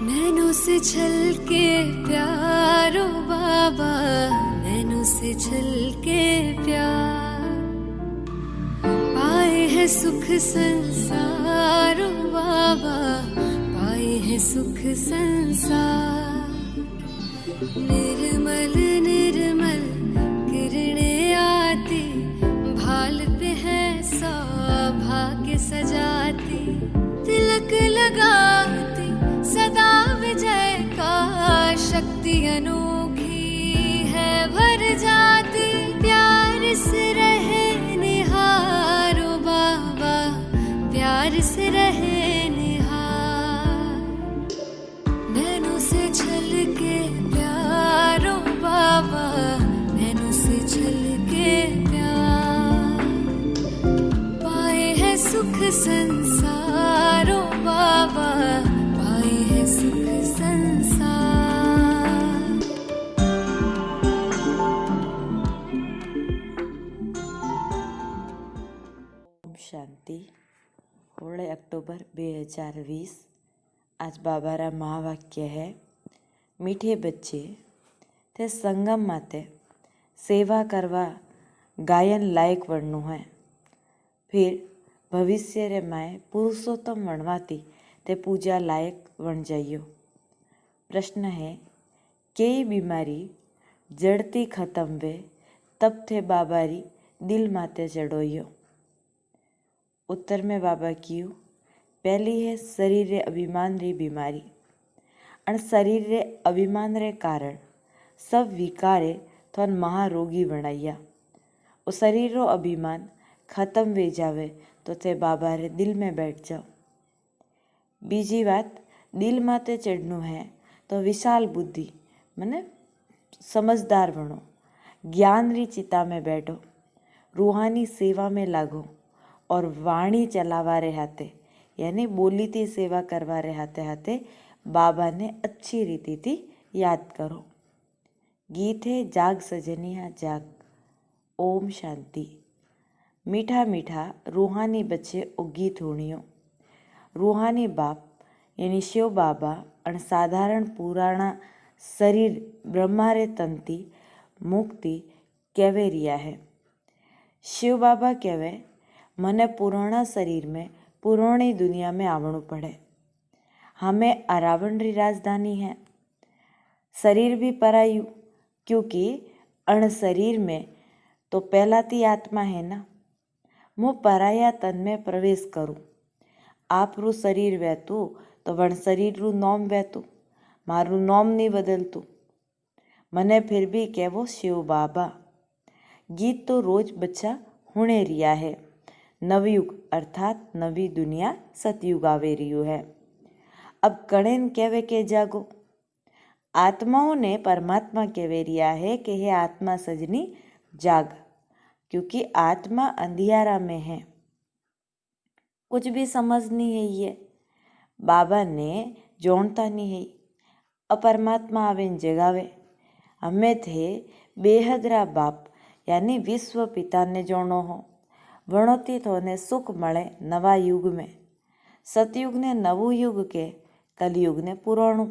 नैनों से छलके प्यारो बाबा, नैनों से छलके प्यार, पाए है सुख संसारो बाबा, पाए है सुख संसार। निर्मल निर्मल किरणें आती, भाल पे है सौभाग्य सजाती, तिलक लगाती सदा विजय का, शक्ति अनोखी है भर जाती, प्यार से रहे निहारो बाबा, प्यार से रहे निहार। नैनों से छलके प्यारो बाबा, नैनों से छलके प्यार, पाए है सुख संसारो बाबा, पाए है सुख संसार। ओम शांति। 16 अक्टूबर 2020। आज बाबारा महावाक्य है, मीठे बच्चे ते संगम माते सेवा करवा गायन लायक वणनु है, फिर भविष्य रे माए पुरुषोत्तम वणवाती ते पूजा लायक वण जाइयो। प्रश्न है, कई बीमारी जड़ती खत्म वे तब थे बाबारी दिल माते चढ़ोयो। उत्तर में बाबा क्यों, पहली है शरीर रे अभिमान री बीमारी, और शरीर रे अभिमान रे कारण सब विकारे थोन महारोगी बनाइया। और शरीर रो अभिमान खत्म वे जावे तो थे बाबा रे दिल में बैठ जाओ। बीजी बात, दिल माते चढ़नु है तो विशाल बुद्धि मने समझदार बनो, ज्ञान री चिता में बैठो, रूहानी सेवा में लागो, और वाणी चलावा रे हाथे यानी बोली थी सेवा करवा रे हाथे हाथे बाबा ने अच्छी रीति थी याद करो। गीत है जाग सजनिया जाग। ओम शांति। मीठा मीठा रूहानी बच्चे ओ गीत होणियो। रूहानी बाप यानी शिव बाबा और साधारण पुराना शरीर ब्रह्मा रे तंती मुक्ति केवे रिया है। शिव बाबा केवे, मने पुराना शरीर में पुरानी दुनिया में आवणु पड़े। हमें अरावण री राजधानी है, शरीर भी परायु, क्योंकि अण शरीर में तो पहला ती आत्मा है ना। मु पराया तन में प्रवेश करूँ, आप रू शरीर वहतु तो वण शरीर रू नोम वहतु, मारू नोम नहीं बदलतु, मने फिर भी कहवो शिव बाबा। गीत तो रोज बच्चा हुणे रिया है। नवयुग अर्थात नवी दुनिया सतयुग आवे रियो है। अब कणेन कहवे के जागो। आत्माओं ने परमात्मा कहवे रिया है कि हे आत्मा सजनी जाग, क्योंकि आत्मा अंधियारा में है, कुछ भी समझ नहीं है। ये बाबा ने जोड़ता नहीं है। अपरमात्मा आवेन जगावे। हमें थे बेहदरा बाप यानी विश्व पिता ने जोड़ो हो, वणोती थोने सुख मळे नवा युग में। सतयुग ने नवु युग के, कलयुग ने पुराणु।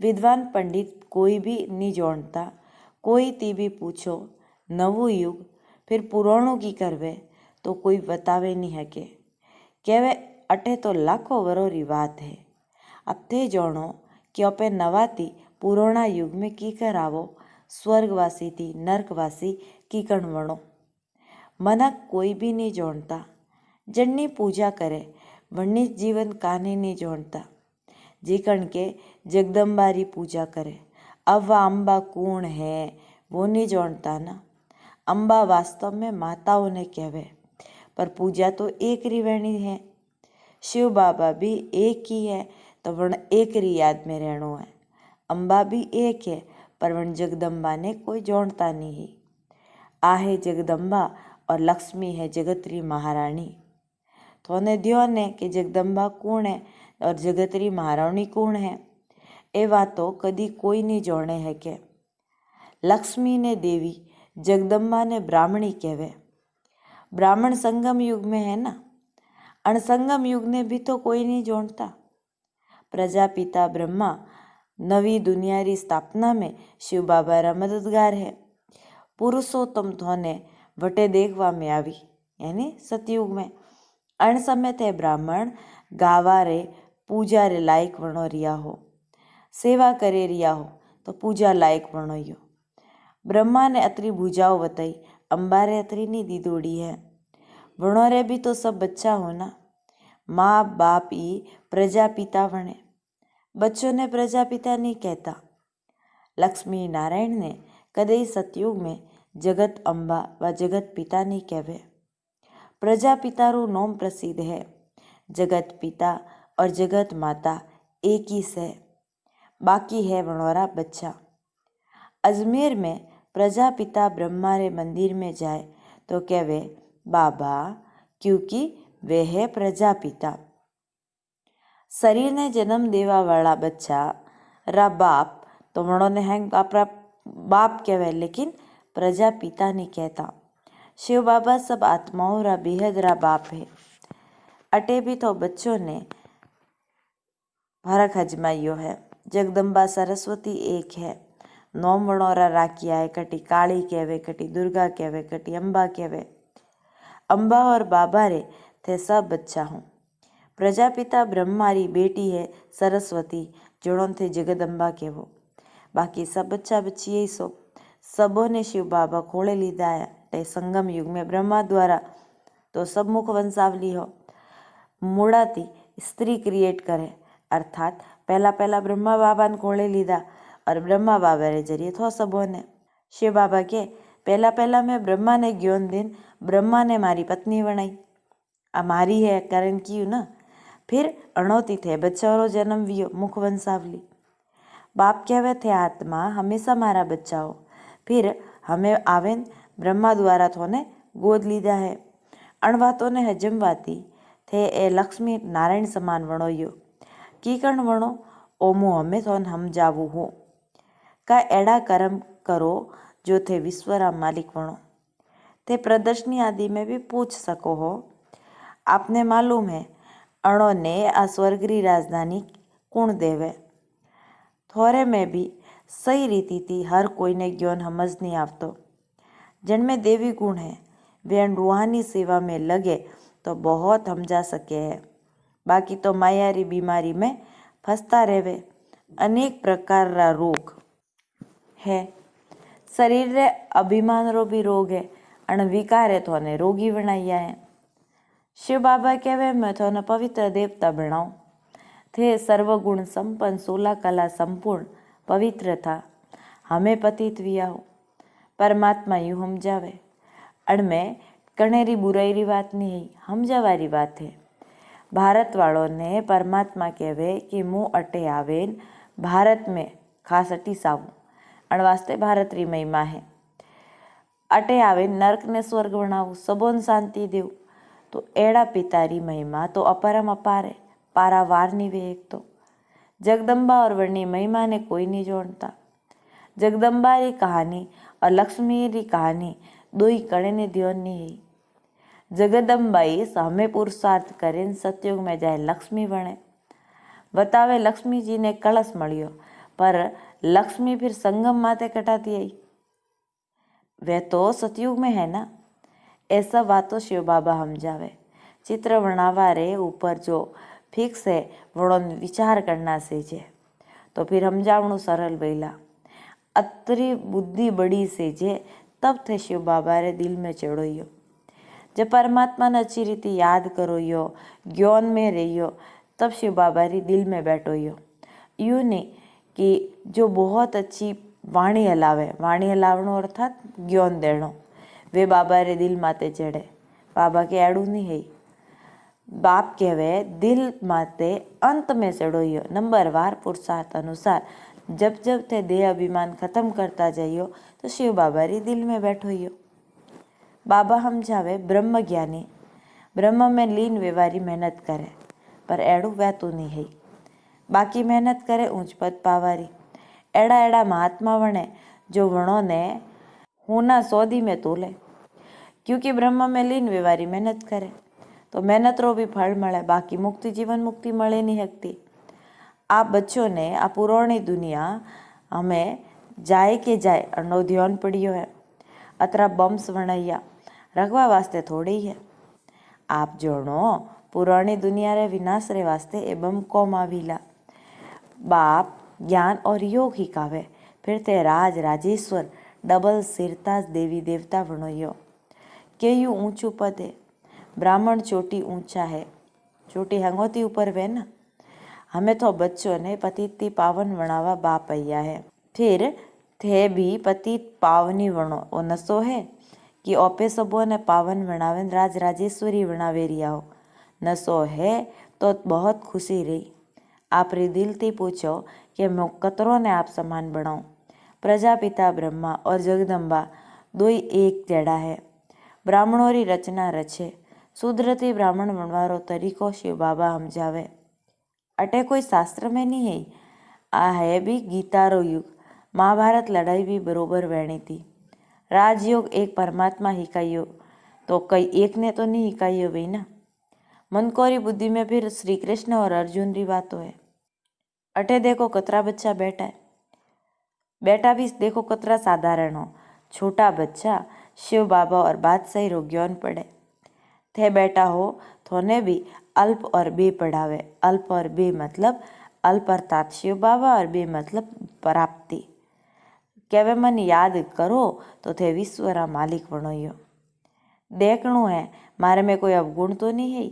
विद्वान पंडित कोई भी नहीं जोड़ता। कोई ती भी पूछो नवु युग फिर पुराणु की करवे तो कोई बतावे नहीं है के कहवे अटे तो लाखों वरों री बात है। अब थे जोड़ो कि अपे नवाती पुराना युग में की कर आवो, स्वर्गवासी थी नरकवासी की कण वणो। मनक कोई भी नहीं जोड़ता। जन्नी पूजा करे वन्नी जीवन काने नहीं जोड़ता। जीकण के जगदम्बारी पूजा करे, अब वह अम्बा कौन है वो नहीं जोड़ता ना। अम्बा वास्तव में माताओं ने कहवे, पर पूजा तो एक रिवेणी है। शिव बाबा भी एक ही है तो वण एक री याद में रहनो है। अम्बा भी एक है पर वण जगदम्बा ने कोई जोड़ता नहीं है। आहे जगदम्बा और लक्ष्मी है जगतरी महारानी। थोने ध्यान है कि जगदम्बा कौन है और जगतरी महारानी कौन है। ए बातो कदी कोई नहीं जोड़े है के लक्ष्मी ने देवी, जगदम्बा ने ब्राह्मणी कहवे। ब्राह्मण संगम युग में है ना, अणसंगम युग ने भी तो कोई नहीं जोड़ता। प्रजापिता ब्रह्मा नवी दुनिया री स्थापना में शिव बाबा रा मददगार है। पुरुषोत्तम थोने वटे देखवा में आवी यानी सतयुग में। अण समय थे ब्राह्मण गावा रे पूजा रे लायक वणो रिया हो, सेवा करे रिया हो तो पूजा लायक वणो यो। ब्रह्मा ने अतरी भुजाओ बताई, अम्बा रे अतरी नी दीदोड़ी है। वणो रे भी तो सब बच्चा हो ना। माँ बाप ही प्रजापिता वणे, बच्चों ने प्रजापिता नहीं कहता। लक्ष्मी नारायण ने कदे सतयुग में जगत अम्बा व जगत पिता नहीं कहवे। प्रजापिता रू नोम प्रसिद्ध है। जगत पिता और जगत माता एक ही से, बाकी है वणोरा बच्चा। अजमेर में प्रजापिता ब्रह्मा रे मंदिर में जाए तो कहवे बाबा, क्योंकि वे है प्रजापिता। शरीर ने जन्म देवा वाला बच्चा रा बाप तो वणो ने हैंग आपरा बाप कहवे, लेकिन प्रजापिता नहीं कहता। शिव बाबा सब आत्माओं रा बेहद रा बाप है। अटे भी तो बच्चों ने फर्क अजमाइयो है। जगदम्बा सरस्वती एक है। नोम वणोरा राखिया है, कटी काली कहवे, कटी दुर्गा कहवे, कटी अम्बा कहवे। अम्बा और बाबा रे थे सब बच्चा हूँ। प्रजापिता ब्रह्मारी बेटी है सरस्वती, जोड़ों थे जगदम्बा कहवो। बाकी सब बच्चा बच्ची ही सो। सबों ने शिव बाबा खोले लीधा है। ते संगम युग में ब्रह्मा द्वारा तो सब मुख वंशावली हो। मूड़ाती स्त्री क्रिएट करे, अर्थात पहला पहला ब्रह्मा बाबा ने खोले लीधा और ब्रह्मा बाबा रे जरिए थो सबों ने। शिव बाबा के पहला पहला मैं ब्रह्मा ने ज्ञान दिन ब्रह्मा ने मारी पत्नी बनाई, आ मारी है कारण क्यों ना। फिर अणोती थे बच्चा जन्म वियो मुख वंशावली। बाप कहवे थे आत्मा हमेशा मारा बच्चा हो। फिर हमें आवेन ब्रह्मा द्वारा थोने गोद लीधा है। अणवातों ने हजमवाती थे ए लक्ष्मी नारायण समान वणो यो। की कण वणो ओमु हमें थोन हम जावू हो। का एड़ा कर्म करो जो थे विश्वरा मालिक वणो। थे प्रदर्शनी आदि में भी पूछ सको हो। आपने मालूम है अणो ने आ स्वर्गरी राजधानी कुण देवे। थोड़े में भी सही रीति थी हर कोई ने ज्ञान समझ नहीं आवतो। जिनमें देवी गुण है वे रूहानी सेवा में लगे तो बहुत समझा सके है। बाकी तो मायारी बीमारी में फंसता रहे। अनेक प्रकार रा रोग है। शरीर रे अभिमान रो भी रोग है। अण विकार है थोने रोगी बनाया है। शिव बाबा कहवे मैं थोने पवित्र देवता बनाऊं। थे सर्वगुण संपन्न 16 कला संपूर्ण पवित्र था। हमें पतित विया हो। परमात्मा यूँ समझावे। अड़में कणेरी बुराई री बात नहीं है, समझावारी बात है। भारत वालों ने परमात्मा कहवे कि मुँह अटे आवेन भारत में खास अटी सावू। अण वास्ते भारत री महिमा है। अटे आवेन नरक ने स्वर्ग बनावू, सबोन शांति देव। तो एड़ा पितारी महिमा तो अपरम अपार है, पारावार नहीं वे एक तो। जगदम्बा और वर्णी महिमा ने कोई नहीं जोड़ता। जगदम्बा री कहानी और लक्ष्मी री कहानी दो ही कणे ने ध्यान नहीं है। जगदम्बाई सामे पुरुषार्थ करें सतयुग में जाए लक्ष्मी बने। बतावे लक्ष्मी जी ने कलश मळियो, पर लक्ष्मी फिर संगम माते कटाती आई। वे तो सतयुग में है ना। ऐसा बातों शिव बाबा समझावे। चित्र बनावा रे ऊपर जो फिक्स है वणो विचार करना सेजे तो फिर समझावणु सरल बैला। अतरी बुद्धि बड़ी सेजे तब थे शिव बाबा रे दिल में चढ़ोयो। जब परमात्मा ने अच्छी रीति याद करो यो, ज्ञान में रहियो, तब शिव बाबा री दिल में बैठो यो। यूँ नहीं कि जो बहुत अच्छी वाणी हलावे, वाणी हलावणो अर्थात ज्ञान देणो, वे बाबा रे दिल माते चढ़े। बाबा के एड़ू नहीं है। बाप कहवे दिल माते अंत में चढ़ोयो। नंबरवार पुरुषार्थ अनुसार जब जब ते देह अभिमान खत्म करता जाइयो तो शिव बाबा री दिल में बैठोयो। बाबा समझावे ब्रह्म ज्ञानी ब्रह्म में लीन व्यवहारी मेहनत करे, पर एड़ू वैतू नहीं है। बाकी मेहनत करे ऊंच पद पावारी। एड़ा एड़ा महात्मा वणे जो वणों ने होना सौदी में तोले, क्योंकि ब्रह्म में लीन व्यवहारी मेहनत करे तो मेहनत रो भी फल मळे। बाकी मुक्ति जीवन मुक्ति मळे नहीं सकती। आप बच्चों ने आ पुरानी दुनिया हमें जाए के जाए अनो ध्यान पड़ियो है। अतरा बम्स वणैया रखवा वास्ते थोड़ी है। आप जोड़ो पुरानी दुनिया रे विनाश रे वास्ते ए बम कौम आवीला। बाप ज्ञान और योग हिकावे फिर ते राज राजेश्वर डबल सिरताज देवी देवता वणोयो। केयू ऊंचू पद है, ब्राह्मण चोटी ऊंचा है, चोटी हंगोती ऊपर वे ना। हमें तो बच्चों ने पतित पावन वणावा बाप अया है। फिर थे भी पतित पावनी वणो ओ नसो है कि ओपे सबो ने पावन वणावे राज राजेश्वरी वणावे रिया हो। नसो है तो बहुत खुशी रही। आप रे दिल थी पूछो कि मैं कतरों ने आप समान बनाऊं। प्रजापिता ब्रह्मा और जगदम्बा दो ही एक जड़ा है। ब्राह्मणों री रचना रचे सुधरती ब्राह्मण बनवारो तरीको शिव बाबा समझावे। अटे कोई शास्त्र में नहीं है, आ है भी गीता रो युग। महाभारत लड़ाई भी बरोबर वहनी थी। राजयोग एक परमात्मा हिकाइयो तो कई एक ने तो नहीं हिकाइयो भी ना। मनकोरी बुद्धि में फिर श्री कृष्ण और अर्जुन री बात है। अटे देखो कतरा बच्चा बैठा है, बेटा भी देखो कतरा साधारण हो। छोटा बच्चा शिव बाबा और बादशाही रो ज्ञान पढ़े। थे बेटा हो थोने भी अल्प और बे पढ़ावे। अल्प और बे मतलब अल्प अर्थात शिव बाबा और बे मतलब प्राप्ति। केवे मन याद करो तो थे विश्वरा मालिक बनोयो। देखणु है मारे में कोई अवगुण तो नहीं है।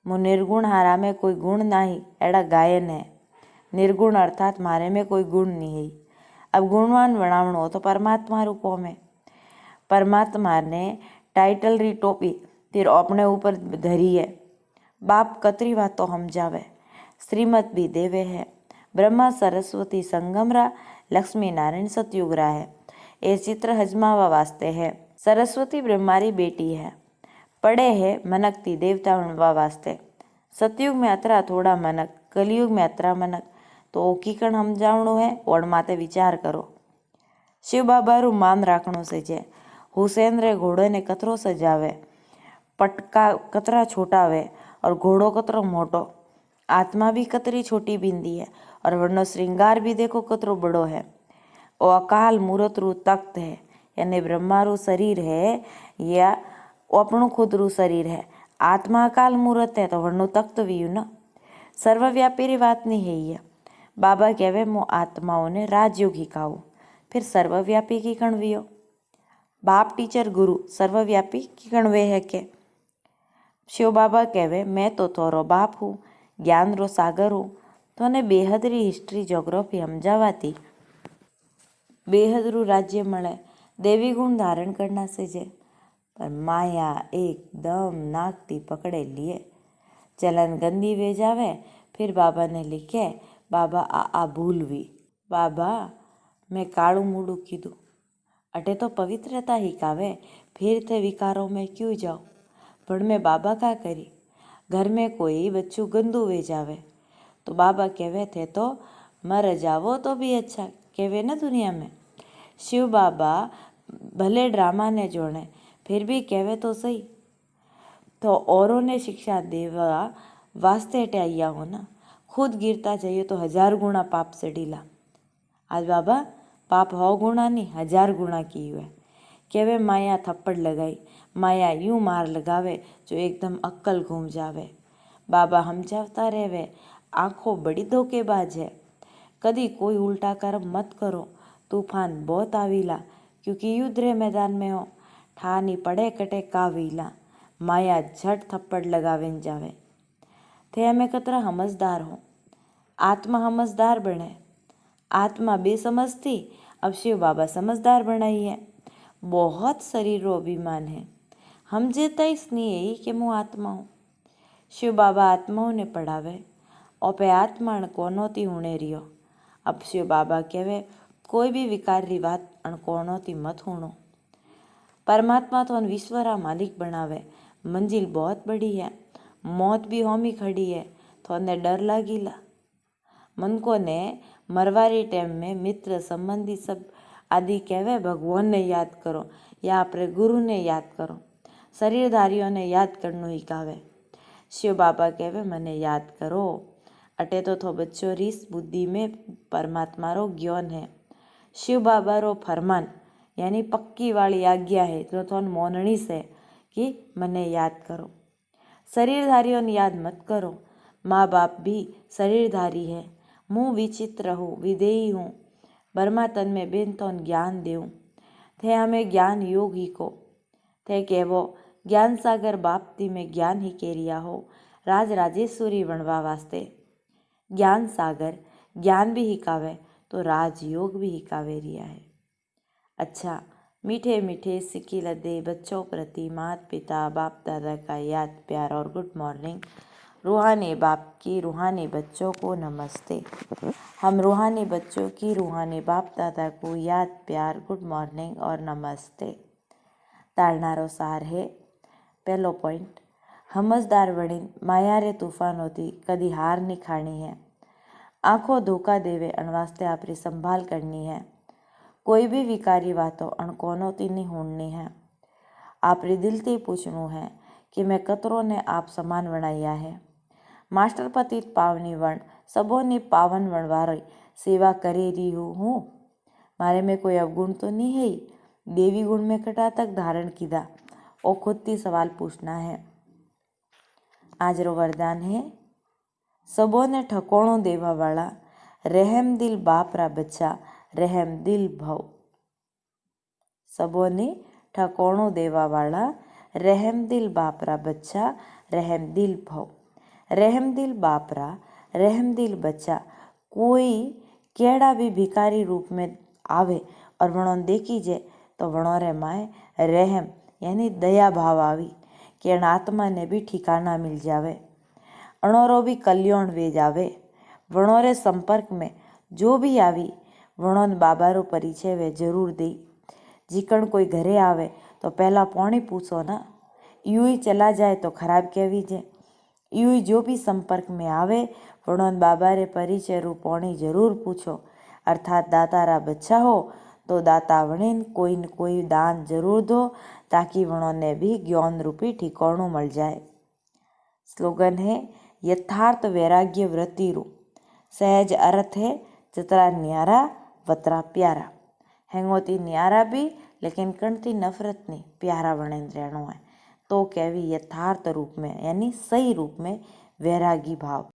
मु निर्गुण हारा में कोई गुण नहीं एड़ा गायन है। निर्गुण अर्थात मारे में कोई गुण नहीं है। अब गुणवान बनावणो तो परमात्मा रू कोम है। परमात्मा ने टाइटल री टोपी तीर अपने ऊपर धरी है। बाप कतरी बात तो समझावे, श्रीमत भी देवे है। ब्रह्मा सरस्वती संगमरा, लक्ष्मी नारायण सतयुगरा है। ये चित्र हजमावा वास्ते है। सरस्वती ब्रह्मारी बेटी है, पड़े है मनकती देवता बनवा वास्ते। सतयुग में अतरा थोड़ा मनक, कलयुग में अतरा मनक, तो ओकीकण समझावणो है और माते विचार करो। शिव बाबा रू मान राखणो से जे। हुसैन रे घोड़े ने कतरो सजावे, पटका कतरा छोटा वे और घोड़ो कतरो मोटो। आत्मा भी कतरी छोटी बिंदी है और वर्णो श्रृंगार भी देखो कतरो बड़ो है। ओ अकाल मूरत रू तख्त है, यानी ब्रह्मा रू शरीर है या वो अपनो खुद रू शरीर है। आत्मा अकाल मूरत है तो वर्णो तख्त भी यू ना। सर्वव्यापी री बात नहीं है ये। बाबा कहवे मो आत्माओं ने राजयोग हिकाऊ, फिर सर्वव्यापी की कणवियो। बाप टीचर गुरु सर्वव्यापी की कणवे है के। शिव बाबा कहवे मैं तो थोरो बाप हूँ, ज्ञान रो सागर हूँ। तो ने बेहद री हिस्ट्री जोग्राफी समझावाती बेहद रू राज्य मळे, देवी गुण धारण करना से जे। पर माया एकदम नाकती पकड़े लिए। चलन गंदी वे जावे, फिर बाबा ने लिखे बाबा आ भूलवी। बाबा मैं कालू मूडू कीधु, अटे तो पवित्रता हिकावे, फिर थे विकारों में क्यों जाओ। पर मैं बाबा का करी। घर में कोई बच्चू गंदू वे जावे तो बाबा कहवे थे तो मर जावो तो भी अच्छा, कहवे ना दुनिया में। शिव बाबा भले ड्रामा ने जोड़े फिर भी कहवे तो सही, तो औरों ने शिक्षा देवा वास्ते हटाइया हो ना। खुद गिरता जाइए तो 1000 गुना पाप से ढीला। आज बाबा पाप 100 गुना नहीं 1000 गुना की हुए। कहवे माया थप्पड़ लगाई, माया यूं मार लगावे जो एकदम अक्कल घूम जावे। बाबा समझावता रहवे आंखों बड़ी धोखेबाज है। कदी कोई उल्टा कर्म मत करो, तूफान बहुत आवीला, क्योंकि युद्ध रे मैदान में हो। ठानी पड़े कटे कावीला, माया झट थप्पड़ लगावे जावे। थे हमें कतरा समझदार हो, आत्मा समझदार बने। आत्मा बेसमझती, अब शिव बाबा समझदार बनाई है। बहुत शरीरों अभिमान है, हम जेता इसलिए कि मैं आत्मा हूँ। शिव बाबा आत्माओं ने पढ़ावे, ओपे आत्मा अणकोनोती हुणे रियो। अब शिव बाबा कहवे कोई भी विकार री बात अणकोनोती मत हुणो। परमात्मा तो विश्वरा मालिक बनावे। मंजिल बहुत बड़ी है, मौत भी होमी खड़ी है, तो उन्हें डर लागिला। मन को ने मरवारी टाइम में मित्र संबंधी सब आदि कहवे भगवान ने याद करो या अपने गुरु ने याद करो। शरीरधारियों ने याद करनो ही कहवे। शिव बाबा कहवे मने याद करो, अटे तो थो बच्चो रीस बुद्धि में परमात्मा रो ज्ञान है। शिव बाबा रो फरमान यानी पक्की वाली आज्ञा है तो थोन मोननी से कि मने याद करो। शरीरधारियों ने याद मत करो। माँ बाप भी शरीरधारी है। मुँह विचित्र हूँ, विदेही हूँ, बर्मा तन में बेन थोन ज्ञान देऊँ। थे हमें ज्ञान योग ही को थे कहवो ज्ञान सागर बापती में ज्ञान ही केरिया हो राज राजेश्वरी बनवा वास्ते। ज्ञान सागर ज्ञान भी हिकावे तो राजयोग भी हिकावे रिया है। अच्छा, मीठे मीठे सिक्की लदे बच्चों प्रति माता पिता बाप दादा का याद प्यार और गुड मॉर्निंग। रूहानी बाप की रूहानी बच्चों को नमस्ते। हम रूहानी बच्चों की रूहानी बाप दादा को याद प्यार गुड मॉर्निंग और नमस्ते। ताड़नारो सार है। पहलो पॉइंट, समझदार वणीन माया रे तूफान होती कदी हार नहीं खानी है। आंखों धोखा देवे अण वास्ते आपरी संभाल करनी है। कोई भी विकारी बातों अणकोनो ती नहीं होनी है। आपरी दिल ते पूछनू है कि मैं कतरों ने आप समान वणाया है। मास्टर पतित पावनी वण सबोनी पावन वणवारी सेवा करे रही हूँ। मारे में कोई अवगुण तो नहीं है। देवी गुण में कटा तक धारण कीधा और खुद ती सवाल पूछना है। आज रो वरदान है सबोने ठकोणों देवा वाला रहम दिल बाप रा बच्चा रहम दिल भव। सबोने ठकोणों देवा वाला रहम दिल बाप रा बच्चा रहम दिल भव। रहम दिल बाप रा रहम दिल बच्चा कोई केड़ा भी भिकारी रूप में आवे और वणों देखी जे तो वणों रे माए रहम यानी दया भाव आवी कि अण आत्मा ने भी ठिकाना मिल जावे। अणोरो भी कल्याण वे जावे। वणों रे संपर्क में जो भी आवी वणों बाबा रो परिचय वे जरूर दे। जिकण कोई घरे आवे तो पहला पौणी पूछो ना। यूं ही चला जाए तो खराब कहवी जे। यूं ही जो भी संपर्क में आवे वणों बाबा रे परिचय रू पौणी जरूर पूछो। अर्थात दाता रा बच्चा हो तो दाता वणीन कोई न कोई दान जरूर दो ताकि वणों ने भी ज्ञान रूपी ठिकाणों मिल जाए। स्लोगन है यथार्थ वैराग्य वृत्ति रू। सहज अर्थ है जतरा न्यारा वतरा प्यारा। हैंगोती न्यारा भी लेकिन कणती नफरत नहीं प्यारा बनेन रहनो है तो कहवी यथार्थ रूप में यानी सही रूप में वैरागी भाव।